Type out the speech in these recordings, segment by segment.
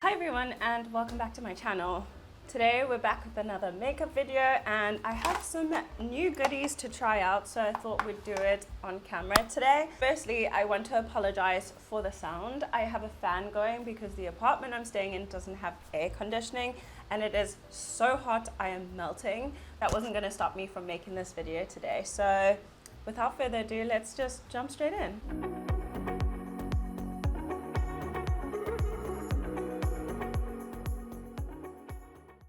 Hi everyone and welcome back to my channel. Today we're back with another makeup video and I have some new goodies to try out, so I thought we'd do it on camera today. Firstly, I want to apologize for the sound. I have a fan going because the apartment I'm staying in doesn't have air conditioning and it is so hot I am melting. That wasn't going to stop me from making this video today. So without further ado, let's just jump straight in.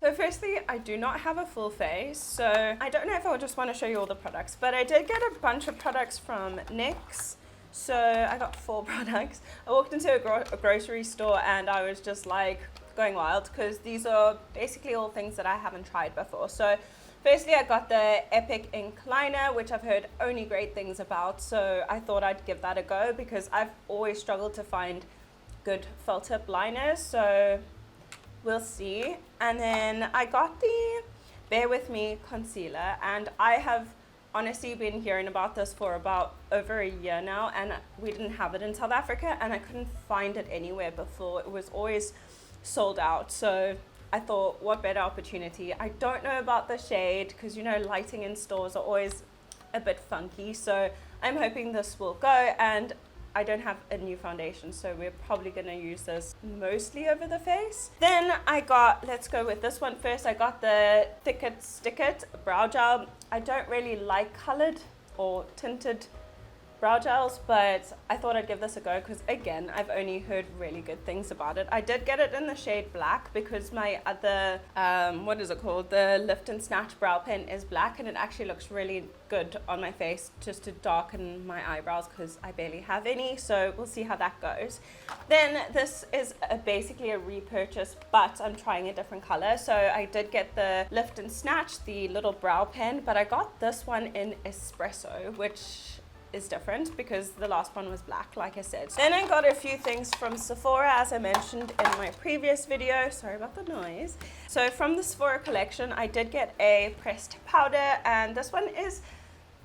So firstly, I do not have a full face, so I don't know if I would just want to show you all the products, but I did get a bunch of products from NYX. So I got 4 products. I walked into a grocery store and I was just like going wild because these are basically all things that I haven't tried before. So firstly, I got the Epic Ink Liner, which I've heard only great things about, so I thought I'd give that a go because I've always struggled to find good felt tip liners, so we'll see. And then I got the Bear With Me concealer, and I have honestly been hearing about this for about over a year now, and we didn't have it in South Africa and I couldn't find it anywhere before. It was always sold out, so I thought, what better opportunity. I don't know about the shade because, you know, lighting in stores are always a bit funky, so I'm hoping this will go. And I don't have a new foundation, so we're probably going to use this mostly over the face. Then I got, let's go with this one first, I got the Thick It Stick It brow gel. I don't really like colored or tinted brow gels, but I thought I'd give this a go because, again, I've only heard really good things about it. I did get it in the shade black because my other, what is it called? The Lift and Snatch brow pen is black, and it actually looks really good on my face just to darken my eyebrows because I barely have any, so we'll see how that goes. Then this is basically a repurchase, but I'm trying a different color. So I did get the Lift and Snatch, the little brow pen, but I got this one in espresso, which is different because the last one was black, like I said. Then I got a few things from Sephora, as I mentioned in my previous video. Sorry about the noise. So from the Sephora collection, I did get a pressed powder, and this one is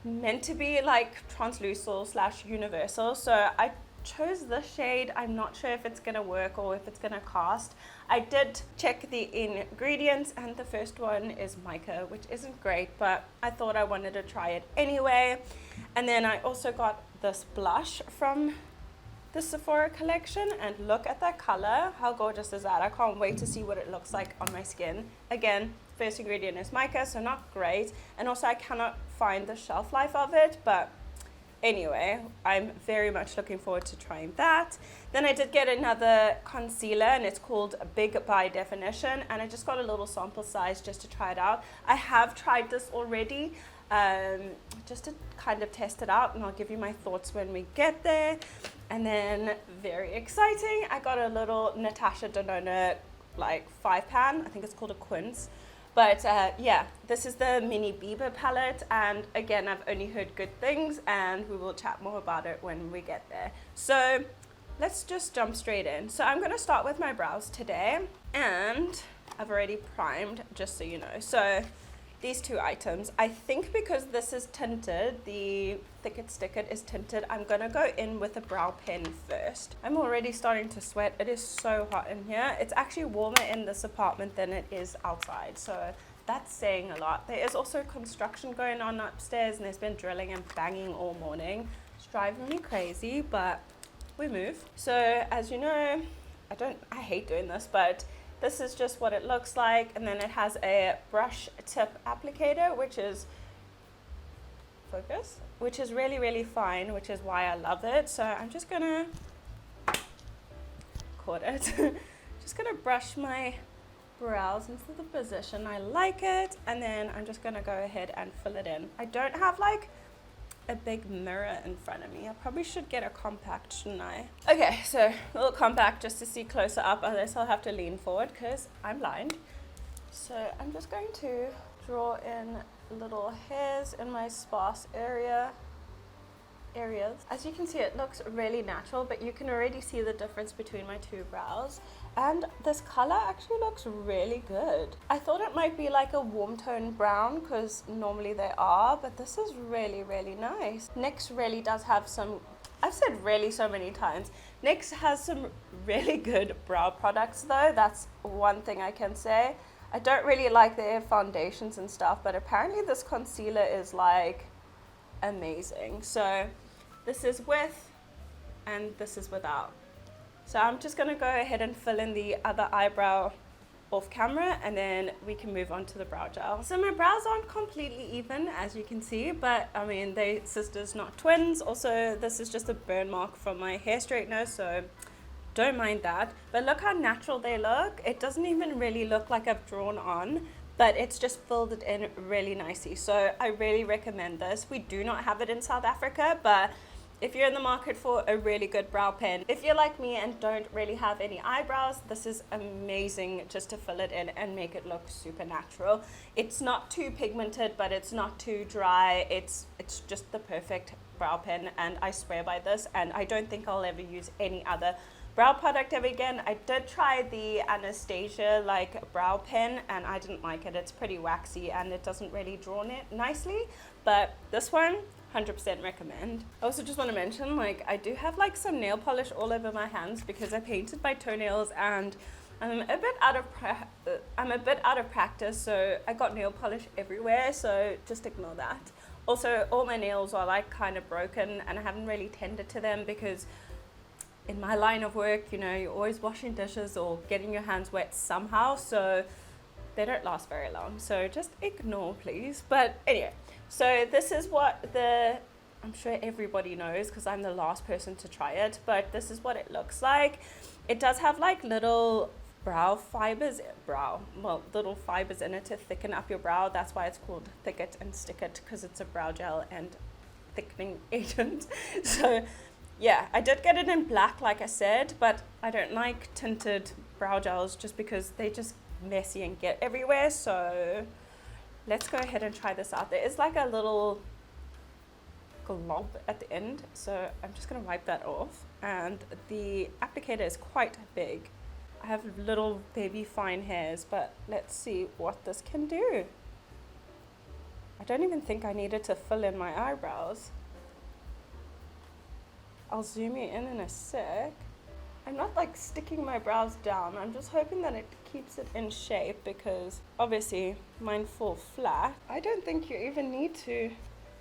meant to be like translucent / universal. So I chose this shade. I'm not sure if it's gonna work or if it's gonna cast. I did check the ingredients, and the first one is mica, which isn't great, but I thought I wanted to try it anyway. And then I also got this blush from the Sephora collection, and look at that color. How gorgeous is that? I can't wait to see what it looks like on my skin. Again, first ingredient is mica, so not great, and also I cannot find the shelf life of it, but anyway, I'm very much looking forward to trying that. Then I did get another concealer, and it's called Big by Definition, and I just got a little sample size just to try it out. I have tried this already, just to kind of test it out, and I'll give you my thoughts when we get there. And then, very exciting, I got a little Natasha Denona like 5-pan. I think it's called a quince. But yeah, this is the Mini Bieber palette, and again, I've only heard good things, and we will chat more about it when we get there. So let's just jump straight in. So I'm going to start with my brows today, and I've already primed, just so you know. So these 2 items, I think because this is tinted, the Thick It Stick It is tinted, I'm going to go in with a brow pen first. I'm already starting to sweat. It is so hot in here. It's actually warmer in this apartment than it is outside, so that's saying a lot. There is also construction going on upstairs, and there's been drilling and banging all morning. It's driving me crazy, but we move. So as you know, I hate doing this, but this is just what it looks like, and then it has a brush tip applicator, which is really, really fine, which is why I love it. So I'm just gonna just gonna brush my brows into the position I like it, and then I'm just gonna go ahead and fill it in. I don't have like a big mirror in front of me. I probably should get a compact, shouldn't I? Okay, so a little compact just to see closer up, unless I'll have to lean forward because I'm blind. So I'm just going to draw in little hairs in my sparse areas. As you can see, it looks really natural, but you can already see the difference between my 2 brows. And this color actually looks really good. I thought it might be like a warm tone brown because normally they are, but this is really, really nice. NYX really does have some I've said really so many times, NYX has some really good brow products though. That's one thing I can say. I don't really like their foundations and stuff, but apparently this concealer is like amazing. So this is with and this is without. So I'm just going to go ahead and fill in the other eyebrow off camera, and then we can move on to the brow gel. So my brows aren't completely even, as you can see, but I mean, they're sisters, not twins. Also, this is just a burn mark from my hair straightener, so don't mind that. But look how natural they look. It doesn't even really look like I've drawn on, but it's just filled it in really nicely. So I really recommend this. We do not have it in South Africa, but if you're in the market for a really good brow pen, if you're like me and don't really have any eyebrows, this is amazing just to fill it in and make it look super natural. It's not too pigmented, but it's not too dry. It's just the perfect brow pen, and I swear by this, and I don't think I'll ever use any other brow product ever again. I did try the Anastasia brow pen, and I didn't like it. It's pretty waxy and it doesn't really draw it nicely, but this one 100% recommend. I also just want to mention, I do have some nail polish all over my hands because I painted my toenails, and I'm a bit out of practice, so I got nail polish everywhere, so just ignore that. Also, all my nails are kind of broken, and I haven't really tended to them because in my line of work, you're always washing dishes or getting your hands wet somehow, so they don't last very long. So just ignore, please. But anyway, so this is what I'm sure everybody knows because I'm the last person to try it, but this is what it looks like. It does have little little fibers in it to thicken up your brow. That's why it's called Thick It and Stick It, because it's a brow gel and thickening agent. So yeah, I did get it in black, like I said, but I don't like tinted brow gels just because they just messy and get everywhere. So let's go ahead and try this out. There is a little glob at the end, so I'm just going to wipe that off, and the applicator is quite big. I have little baby fine hairs, but let's see what this can do. I don't even think I needed to fill in my eyebrows. I'll zoom you in a sec. I'm not sticking my brows down. I'm just hoping that it keeps it in shape because obviously mine fall flat. I don't think you even need to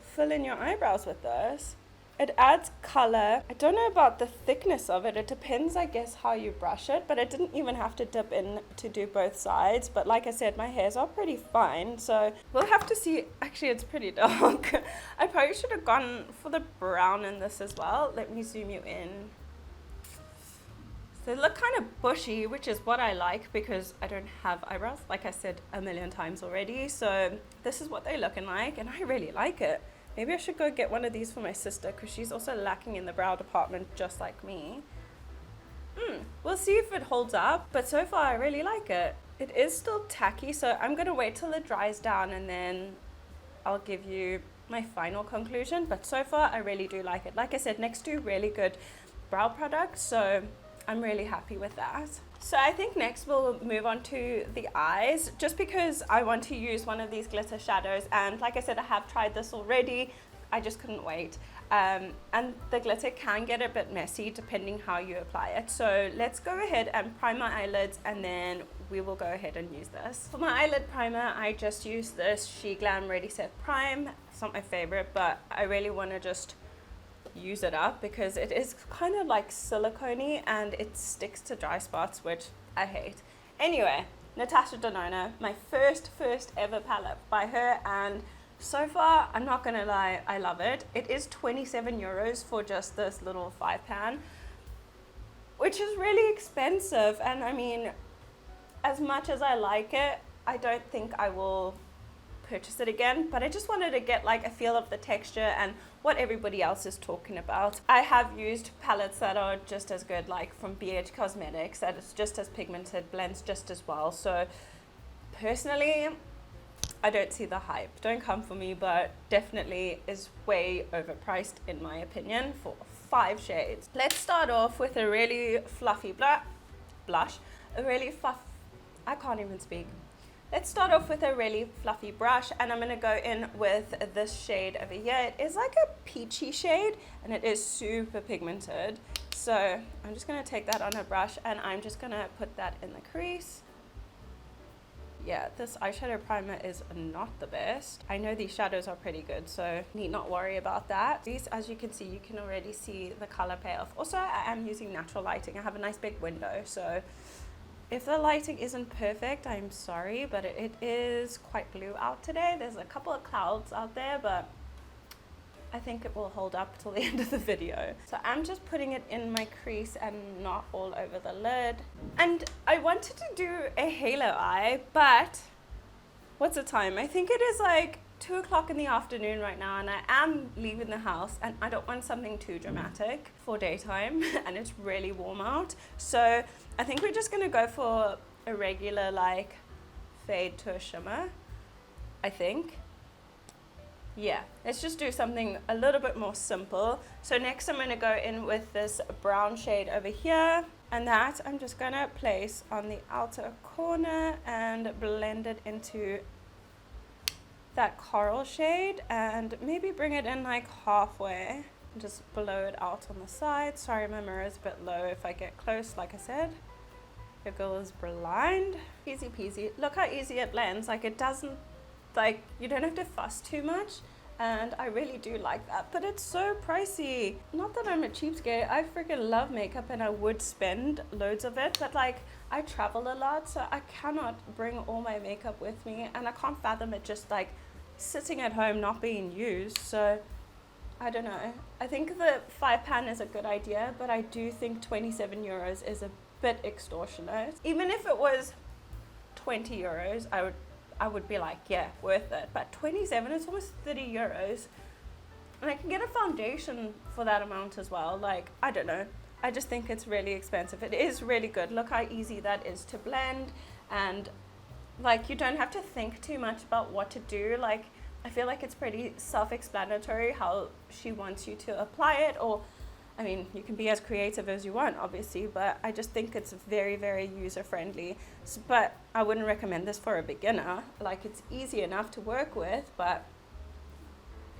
fill in your eyebrows with this. It adds color. I don't know about the thickness of it. It depends, I guess, how you brush it, but I didn't even have to dip in to do both sides. But like I said, my hairs are pretty fine, so we'll have to see. Actually, it's pretty dark. I probably should have gone for the brown in this as well. Let me zoom you in. So they look kind of bushy, which is what I like because I don't have eyebrows, like I said a million times already. So this is what they're looking like, and I really like it. Maybe I should go get one of these for my sister because she's also lacking in the brow department just like me. We'll see if it holds up, but so far I really like it. It is still tacky, so I'm going to wait till it dries down and then I'll give you my final conclusion. But so far I really do like it. Like I said, next to really good brow products, so I'm really happy with that. So I think next we'll move on to the eyes, just because I want to use one of these glitter shadows, and like I said, I have tried this already. I just couldn't wait. And the glitter can get a bit messy depending how you apply it. So let's go ahead and prime my eyelids, and then we will go ahead and use this. For my eyelid primer, I just use this She Glam Ready Set Prime. It's not my favorite, but I really want to just use it up because it is kind of silicone-y and it sticks to dry spots, which I hate. Anyway, Natasha Denona, my first ever palette by her, and so far, I'm not gonna lie, I love it. It is 27 euros for just this little 5-pan, which is really expensive, and I mean, as much as I like it, I don't think I will purchase it again, but I just wanted to get a feel of the texture and what everybody else is talking about. I have used palettes that are just as good, from BH Cosmetics, that is just as pigmented, blends just as well. So personally, I don't see the hype. Don't come for me, but definitely is way overpriced in my opinion for 5 shades. Let's start off with a really fluffy blush, I can't even speak. let's start off with a really fluffy brush, and I'm going to go in with this shade over here. It is like a peachy shade and it is super pigmented. So I'm just going to take that on a brush and I'm just going to put that in the crease. Yeah, this eyeshadow primer is not the best. I know these shadows are pretty good, so need not worry about that. These, as you can see, you can already see the color payoff. Also, I am using natural lighting. I have a nice big window, so if the lighting isn't perfect, I'm sorry, but it is quite blue out today. There's a couple of clouds out there, but I think it will hold up till the end of the video. So I'm just putting it in my crease and not all over the lid. And I wanted to do a halo eye, but what's the time? I think it is like 2 o'clock in the afternoon right now, and I am leaving the house and I don't want something too dramatic for daytime and it's really warm out. So I think we're just gonna go for a regular like fade to a shimmer, I think. Yeah, let's just do something a little bit more simple. So next I'm going to go in with this brown shade over here, and that I'm just going to place on the outer corner and blend it into that coral shade, and maybe bring it in like halfway and just blow it out on the side. Sorry, my mirror is a bit low if I get close. Like I said, your girl is blind. Easy peasy. Look how easy it blends. Like, it doesn't, like, you don't have to fuss too much, and I really do like that, but it's so pricey. Not that I'm a cheapskate, I freaking love makeup and I would spend loads of it, but like, I travel a lot, so I cannot bring all my makeup with me, and I can't fathom it just like sitting at home not being used. So I don't know, I think the £5 is a good idea, but I do think 27 euros is a bit extortionate. Even if it was 20 euros, I would be like, yeah, worth it. But 27 is almost 30 euros. And I can get a foundation for that amount as well. Like, I don't know. I just think it's really expensive. It is really good. Look how easy that is to blend. And like, you don't have to think too much about what to do. Like, I feel like it's pretty self-explanatory how she wants you to apply it. Or, I mean, you can be as creative as you want, obviously, but I just think it's very, very user-friendly. But I wouldn't recommend this for a beginner. Like, it's easy enough to work with, but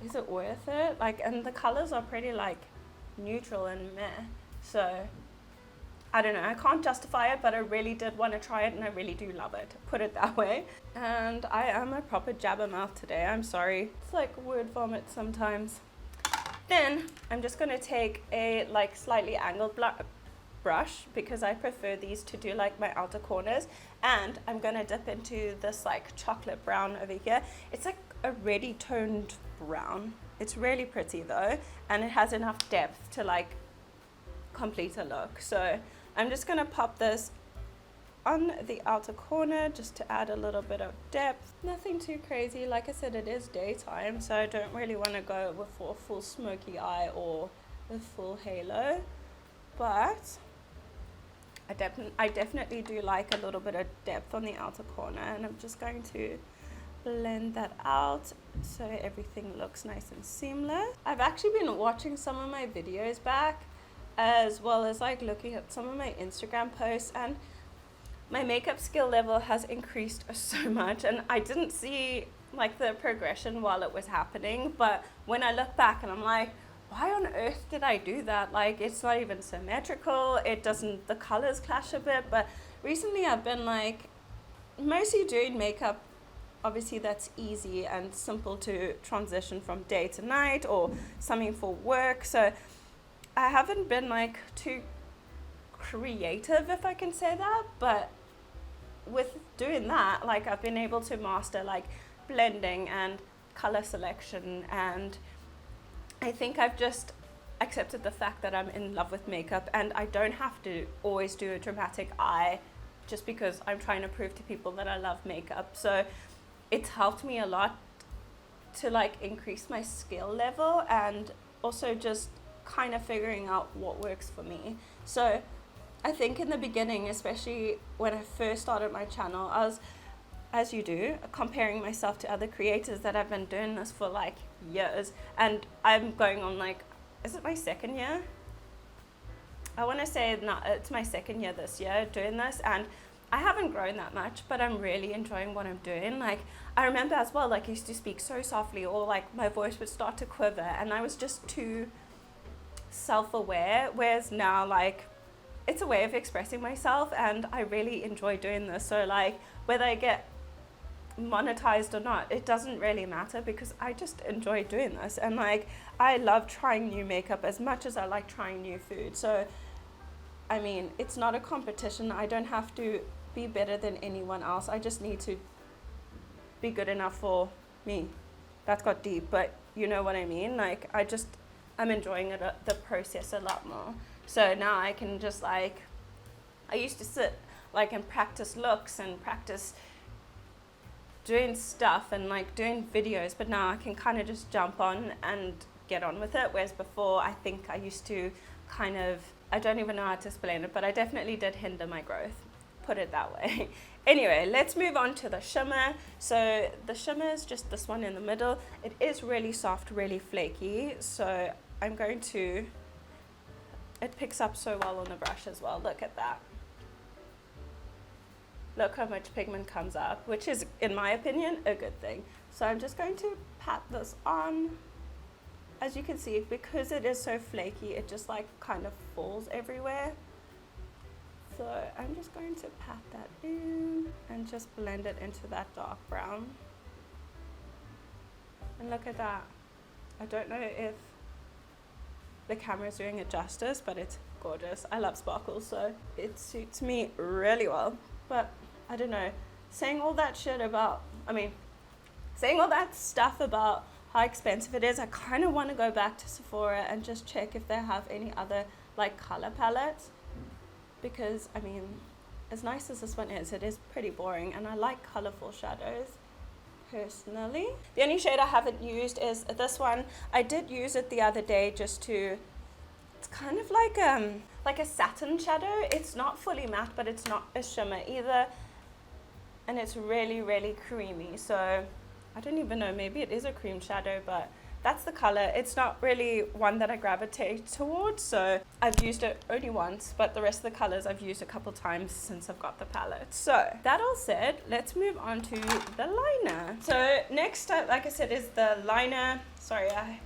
is it worth it? Like, and the colors are pretty, like, neutral and meh. So, I don't know. I can't justify it, but I really did want to try it, and I really do love it. Put it that way. And I am a proper jabbermouth today. I'm sorry. It's like word vomit sometimes. Then I'm just going to take a like slightly angled brush, because I prefer these to do like my outer corners, and I'm going to dip into this like chocolate brown over here. It's like a reddy toned brown. It's really pretty though, and it has enough depth to like complete a look. So I'm just going to pop this on the outer corner just to add a little bit of depth. Nothing too crazy. Like I said, it is daytime, so I don't really want to go with a full smoky eye or a full halo, but I definitely do like a little bit of depth on the outer corner, and I'm just going to blend that out so everything looks nice and seamless. I've actually been watching some of my videos back, as well as like looking at some of my Instagram posts, and my makeup skill level has increased so much, and I didn't see like the progression while it was happening, but when I look back and I'm like, why on earth did I do that? Like, it's not even symmetrical, the colors clash a bit. But recently I've been like mostly doing makeup, obviously that's easy and simple to transition from day to night or something for work, so I haven't been like too creative, if I can say that, but with doing that, like, I've been able to master like blending and color selection, and I think I've just accepted the fact that I'm in love with makeup, and I don't have to always do a dramatic eye just because I'm trying to prove to people that I love makeup. So it's helped me a lot to like increase my skill level, and also just kind of figuring out what works for me. So I think in the beginning, especially when I first started my channel, I was, as you do, comparing myself to other creators that have been doing this for like years, and I'm going on like, is it my second year? I want to say no, it's my second year this year doing this, and I haven't grown that much, but I'm really enjoying what I'm doing. Like, I remember as well, like, I used to speak so softly, or like my voice would start to quiver, and I was just too self-aware, whereas now, like, it's a way of expressing myself, and I really enjoy doing this. So like, whether I get monetized or not, it doesn't really matter, because I just enjoy doing this. And like, I love trying new makeup as much as I like trying new food. So I mean, it's not a competition. I don't have to be better than anyone else. I just need to be good enough for me. That got deep, but you know what I mean? Like, I'm enjoying it, the process a lot more. So now I can just like, I used to sit like and practice looks and practice doing stuff and like doing videos, but now I can kind of just jump on and get on with it. Whereas before, I think I used to kind of, I don't even know how to explain it, but I definitely did hinder my growth, put it that way. Anyway, let's move on to the shimmer. So the shimmer is just this one in the middle. It is really soft, really flaky. So I'm going to, it picks up so well on the brush as well. Look at that. Look how much pigment comes up, which is, in my opinion, a good thing. So I'm just going to pat this on. As you can see, because it is so flaky, it just like kind of falls everywhere. So I'm just going to pat that in and just blend it into that dark brown. And look at that. I don't know if the camera is doing it justice, but it's gorgeous. I love sparkles, so it suits me really well. But I don't know, saying all that stuff about how expensive it is, I kind of want to go back to Sephora and just check if they have any other like color palettes, because I mean, as nice as this one is, it is pretty boring, and I like colorful shadows personally. The only shade I haven't used is this one. I did use it the other day just to, it's kind of like a satin shadow. It's not fully matte, but it's not a shimmer either, and it's really, really creamy. So I don't even know, maybe it is a cream shadow, but that's the color. It's not really one that I gravitate towards, so I've used it only once, but the rest of the colors I've used a couple times since I've got the palette. So that all said, let's move on to the liner. So next up, like I said, is the liner. Sorry, I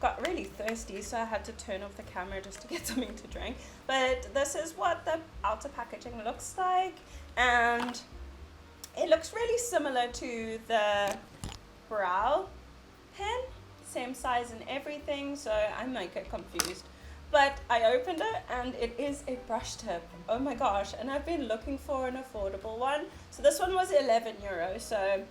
got really thirsty, so I had to turn off the camera just to get something to drink. But this is what the outer packaging looks like, and it looks really similar to the brow pen, same size and everything, so I might get confused. But I opened it and it is a brush tip. Oh my gosh, and I've been looking for an affordable one. So this one was 11 euros, so a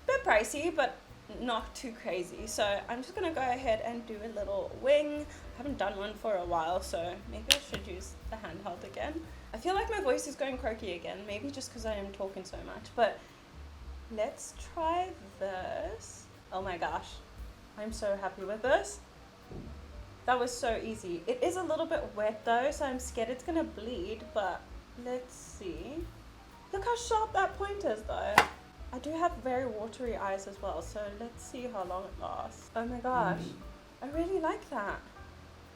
bit pricey, but not too crazy. So I'm just gonna go ahead and do a little wing. I haven't done one for a while, so maybe I should use the handheld again. I feel like my voice is going croaky again, maybe just because I am talking so much, but let's try this. Oh my gosh, I'm so happy with this. That was so easy. It is a little bit wet though, so I'm scared it's gonna bleed, but let's see. Look how sharp that point is though. I do have very watery eyes as well, so let's see how long it lasts. Oh my gosh, I really like that.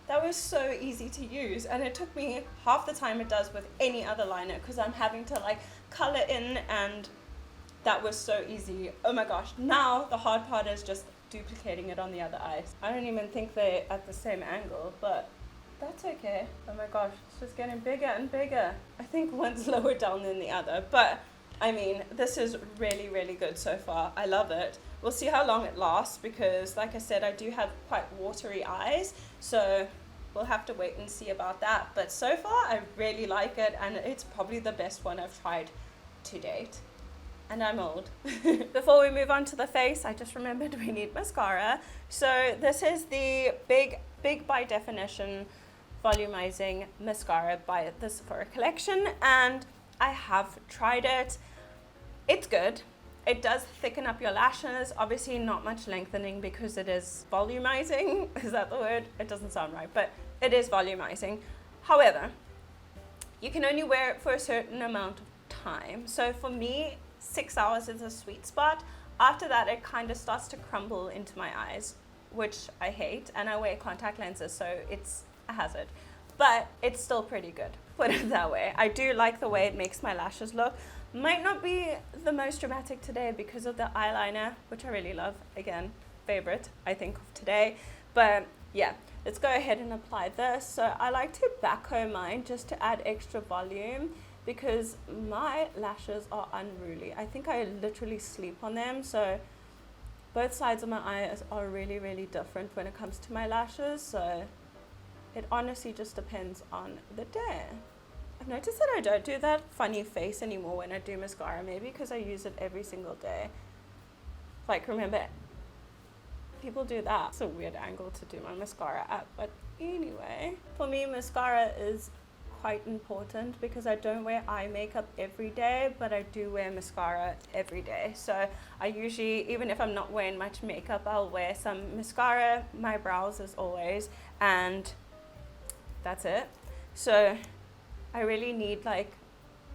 That was so easy to use, and it took me half the time it does with any other liner, because I'm having to like color in, and that was so easy. Oh my gosh, now the hard part is just duplicating it on the other eyes. I don't even think they're at the same angle, but that's okay. Oh my gosh, it's just getting bigger and bigger. I think one's lower down than the other, but I mean, this is really, really good so far. I love it. We'll see how long it lasts, because like I said, I do have quite watery eyes, so we'll have to wait and see about that. But so far, I really like it, and it's probably the best one I've tried to date. And I'm old. Before we move on to the face, I just remembered we need mascara. So this is the Big by Definition Volumizing Mascara by the Sephora collection, and I have tried it. It's good. It does thicken up your lashes. Obviously not much lengthening because it is volumizing. Is that the word? It doesn't sound right, but it is volumizing. However, you can only wear it for a certain amount of time. So for me, 6 hours is a sweet spot. After that, it kind of starts to crumble into my eyes, which I hate, and I wear contact lenses, so it's a hazard. But it's still pretty good. put it that way. I do like the way it makes my lashes look. Might not be the most dramatic today because of the eyeliner, which I really love. Again, favorite, I think, of today. But yeah, let's go ahead and apply this. So I like to backcomb mine just to add extra volume because my lashes are unruly. I think I literally sleep on them. So both sides of my eyes are really, really different when it comes to my lashes. So it honestly just depends on the day. I've noticed that I don't do that funny face anymore when I do mascara, maybe because I use it every single day. Like, remember, people do that. It's a weird angle to do my mascara at, but anyway. For me, mascara is quite important because I don't wear eye makeup every day, but I do wear mascara every day. So I usually, even if I'm not wearing much makeup, I'll wear some mascara, my brows as always, and that's it. So I really need like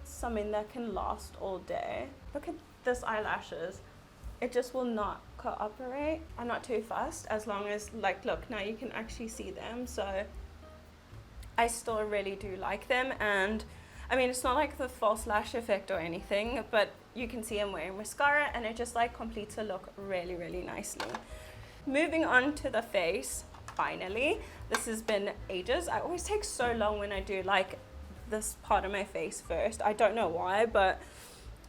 something that can last all day. Look at this eyelashes. It just will not cooperate. I'm not too fussed as long as, like, look, now you can actually see them. So I still really do like them. And I mean, it's not like the false lash effect or anything, but you can see I'm wearing mascara and it just like completes a look really, really nicely. Moving on to the face, finally. This has been ages. I always take so long when I do like this part of my face first. I don't know why, but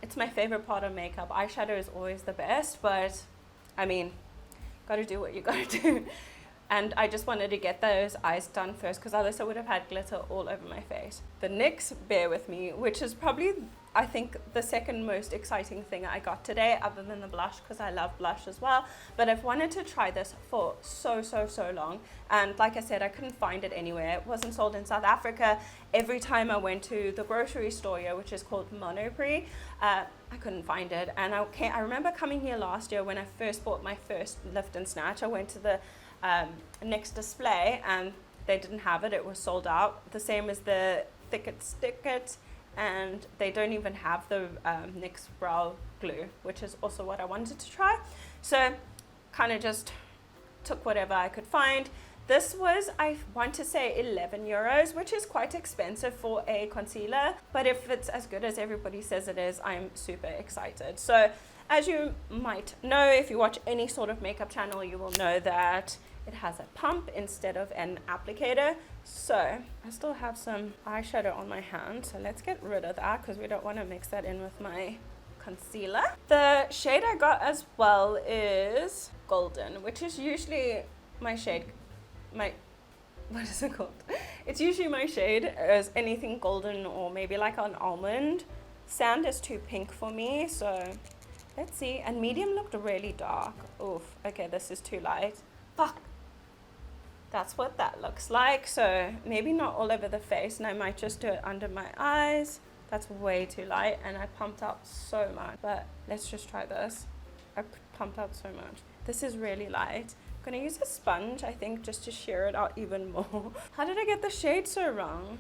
it's my favorite part of makeup. Eyeshadow is always the best, but I mean, gotta do what you gotta do. And I just wanted to get those eyes done first because otherwise I would have had glitter all over my face. The NYX Bear With Me, which is probably, I think, the second most exciting thing I got today, other than the blush, because I love blush as well. But I've wanted to try this for so long. And like I said, I couldn't find it anywhere. It wasn't sold in South Africa. Every time I went to the grocery store here, which is called Monoprix, I couldn't find it. And I remember coming here last year when I first bought my first lift and snatch. I went to the NYX display and they didn't have it. It was sold out. The same as the Thicket Stick-It, and they don't even have the NYX brow glue, which is also what I wanted to try. So kind of just took whatever I could find. This was, I want to say, 11 euros, which is quite expensive for a concealer, but if it's as good as everybody says it is, I'm super excited. So as you might know, if you watch any sort of makeup channel, you will know that it has a pump instead of an applicator. So I still have some eyeshadow on my hand, so let's get rid of that because we don't want to mix that in with my concealer. The shade I got as well is Golden, which is usually my shade, what is it called? It's usually my shade as anything golden or maybe like an almond. Sand is too pink for me, so let's see. And medium looked really dark. Oof, okay, this is too light. Fuck. That's what that looks like. So maybe not all over the face, and I might just do it under my eyes. That's way too light, and I pumped out so much. But let's just try this. I pumped out so much. This is really light. I'm gonna use a sponge, I think, just to sheer it out even more. How did I get the shade so wrong?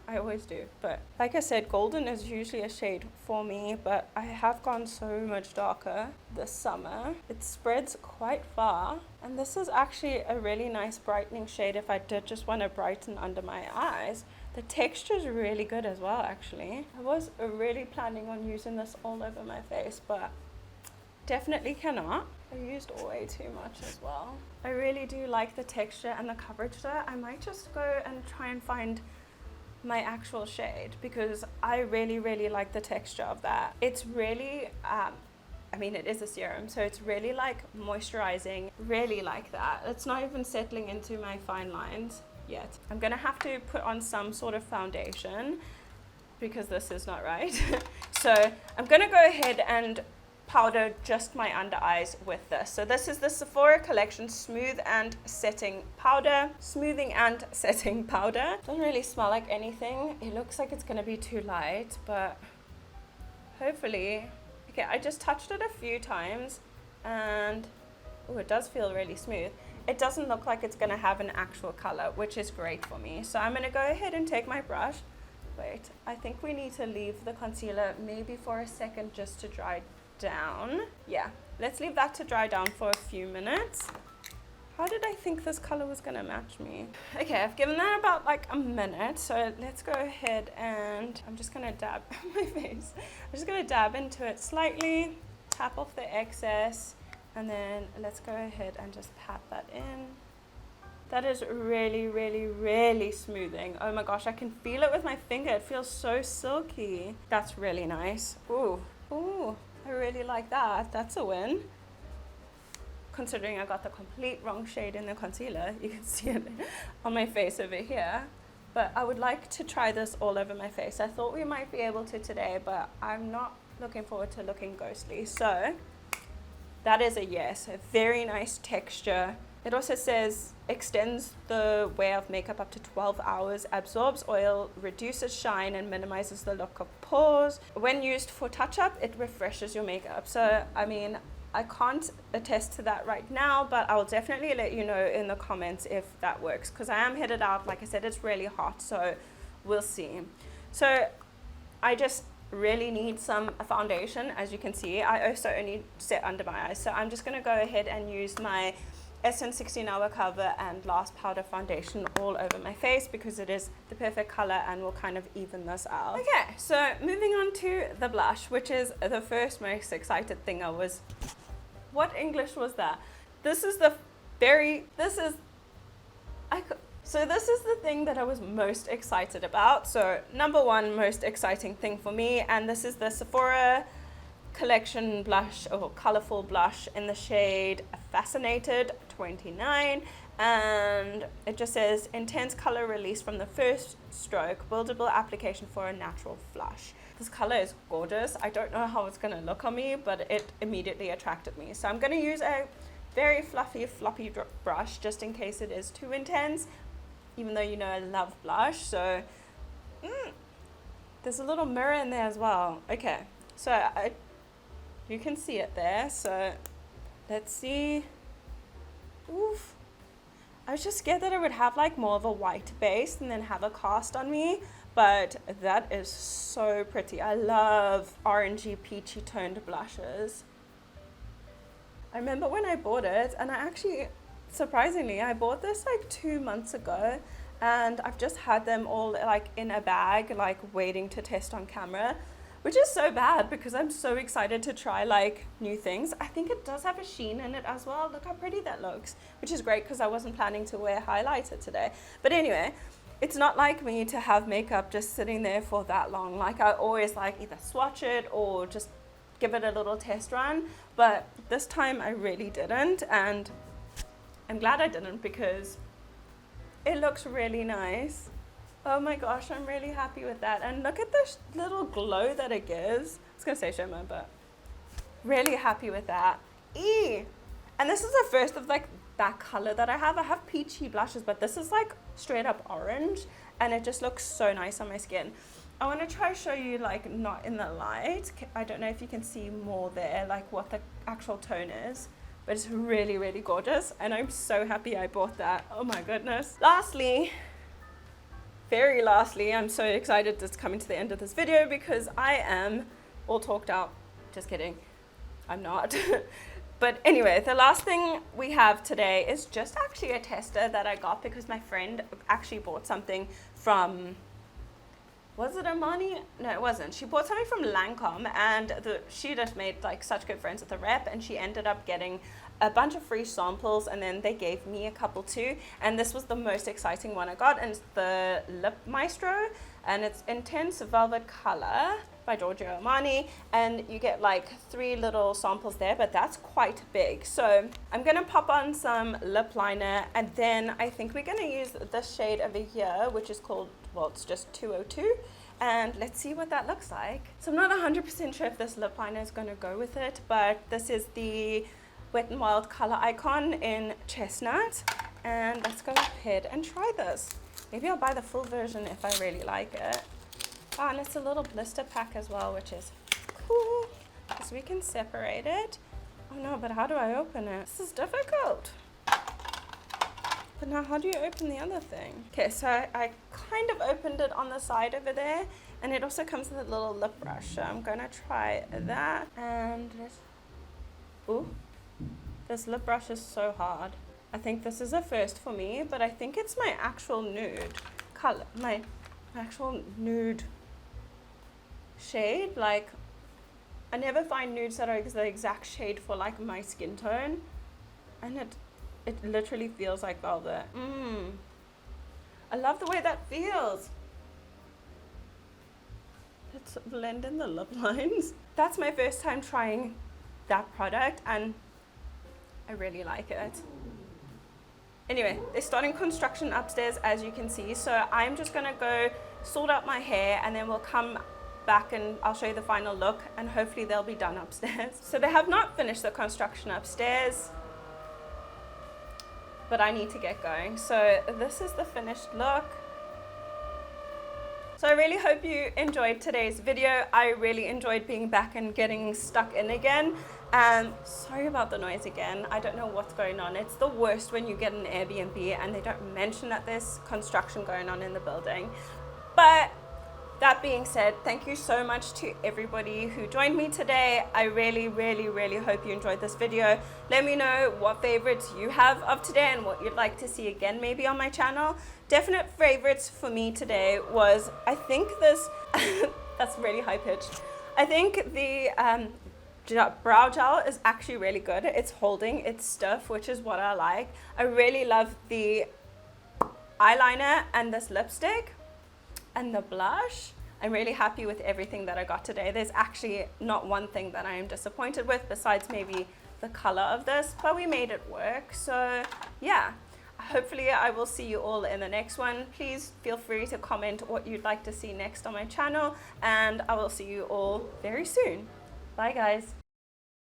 I always do, but like I said, golden is usually a shade for me, but I have gone so much darker this summer. It spreads quite far, and this is actually a really nice brightening shade if I did just want to brighten under my eyes. The texture is really good as well, actually. I was really planning on using this all over my face, but definitely cannot. I used way too much as well. I really do like the texture and the coverage there. I might just go and try and find my actual shade because I really like the texture of that. It's really I mean, it is a serum, so it's really like moisturizing, really like that. It's not even settling into my fine lines yet. I'm gonna have to put on some sort of foundation because this is not right. So I'm gonna go ahead and powder just my under eyes with this. So this is the Sephora collection Smooth and Setting Powder. Smoothing and Setting Powder. Doesn't really smell like anything. It looks like it's gonna be too light, but hopefully. Okay, I just touched it a few times and oh, it does feel really smooth. It doesn't look like it's gonna have an actual color, which is great for me. So I'm gonna go ahead and take my brush. Wait, I think we need to leave the concealer maybe for a second just to dry down. Yeah, let's leave that to dry down for a few minutes. How did I think this color was gonna match me? Okay, I've given that about like a minute, so let's go ahead and I'm just gonna dab my face. I'm just gonna dab into it slightly, tap off the excess, and then let's go ahead and just pat that in. That is really, really, really smoothing. Oh my gosh, I can feel it with my finger. It feels so silky. That's really nice. Ooh, ooh, I really like that. That's a win. Considering I got the complete wrong shade in the concealer, you can see it on my face over here. But I would like to try this all over my face. I thought we might be able to today, but I'm not looking forward to looking ghostly. So that is a yes. A very nice texture. It also says extends the wear of makeup up to 12 hours, absorbs oil, reduces shine, and minimizes the look of pores. When used for touch-up, it refreshes your makeup. So, I mean, I can't attest to that right now, but I'll definitely let you know in the comments if that works, because I am headed out. Like I said, it's really hot, so we'll see. So I just really need some foundation. As you can see, I also only set under my eyes, so I'm just going to go ahead and use my Essence 16 Hour Cover and Last Powder Foundation all over my face, because it is the perfect color and will kind of even this out. Okay, so moving on to the blush, which is the first most excited thing I was... What English was that? This is the thing that I was most excited about. So number one most exciting thing for me, and this is the Sephora collection blush, or colorful blush, in the shade Fascinated 29, and it just says intense color release from the first stroke, buildable application for a natural flush. This color is gorgeous. I don't know how it's going to look on me, but it immediately attracted me. So I'm going to use a very fluffy, floppy brush just in case it is too intense, even though you know I love blush. So there's a little mirror in there as well. Okay, so you can see it there. So let's see. Oof. I was just scared that it would have like more of a white base and then have a cast on me. But that is so pretty. I love orangey, peachy toned blushes. I remember when I bought it, and I actually, surprisingly, I bought this like 2 months ago, and I've just had them all like in a bag, like waiting to test on camera, which is so bad because I'm so excited to try like new things. I think it does have a sheen in it as well. Look how pretty that looks, which is great because I wasn't planning to wear highlighter today. But anyway, it's not like me to have makeup just sitting there for that long. Like I always like either swatch it or just give it a little test run. But this time I really didn't, and I'm glad I didn't because it looks really nice. Oh my gosh, I'm really happy with that. And look at this little glow that it gives. I was gonna say shimmer, but really happy with that. And this is the first of like that color that I have. I have peachy blushes, but this is like straight up orange, and it just looks so nice on my skin. I want to try show you like not in the light. I don't know if you can see more there, like what the actual tone is, but it's really, really gorgeous, and I'm so happy I bought that. Oh my goodness. Lastly, very lastly, I'm so excited that's coming to the end of this video because I am all talked out. Just kidding, I'm not. But anyway, the last thing we have today is just actually a tester that I got because my friend actually bought something from, was it Armani? No, it wasn't. She bought something from Lancome, and she just made like such good friends with the rep, and she ended up getting a bunch of free samples, and then they gave me a couple too, and this was the most exciting one I got, and it's the Lip Maestro, and it's Intense Velvet Color by Giorgio Armani, and you get like 3 little samples there, but that's quite big. So I'm gonna pop on some lip liner, and then I think we're gonna use this shade over here, which is called, well, it's just 202, and let's see what that looks like. So I'm not 100% sure if this lip liner is gonna go with it, but this is the Wet n Wild Color Icon in Chestnut, and let's go ahead and try this. Maybe I'll buy the full version if I really like it. Oh, and it's a little blister pack as well, which is cool, because we can separate it. Oh no, but how do I open it? This is difficult. But now how do you open the other thing? Okay, so I kind of opened it on the side over there, and it also comes with a little lip brush. So I'm gonna try that, and ooh, this lip brush is so hard. I think this is a first for me, but I think it's my actual nude color, my actual nude shade. Like, I never find nudes that are the exact shade for like my skin tone, and it literally feels like velvet. I love the way that feels. Let's blend in the lip lines. That's my first time trying that product, and I really like it. Anyway, they're starting construction upstairs, as you can see, so I'm just gonna go sort out my hair, and then we'll come back and I'll show you the final look, and hopefully they'll be done upstairs. So they have not finished the construction upstairs, but I need to get going. So this is the finished look. So I really hope you enjoyed today's video. I really enjoyed being back and getting stuck in again. Sorry about the noise again. I don't know what's going on. It's the worst when you get an Airbnb and they don't mention that there's construction going on in the building. But that being said, thank you so much to everybody who joined me today. I really, really, really hope you enjoyed this video. Let me know what favorites you have of today and what you'd like to see again maybe on my channel. Definite favorites for me today was, I think this, that's really high pitched. I think the brow gel is actually really good. It's holding, it's stiff, which is what I like. I really love the eyeliner and this lipstick. And the blush, I'm really happy with everything that I got today. There's actually not one thing that I am disappointed with besides maybe the color of this, but we made it work. So yeah, hopefully I will see you all in the next one. Please feel free to comment what you'd like to see next on my channel, and I will see you all very soon. Bye guys.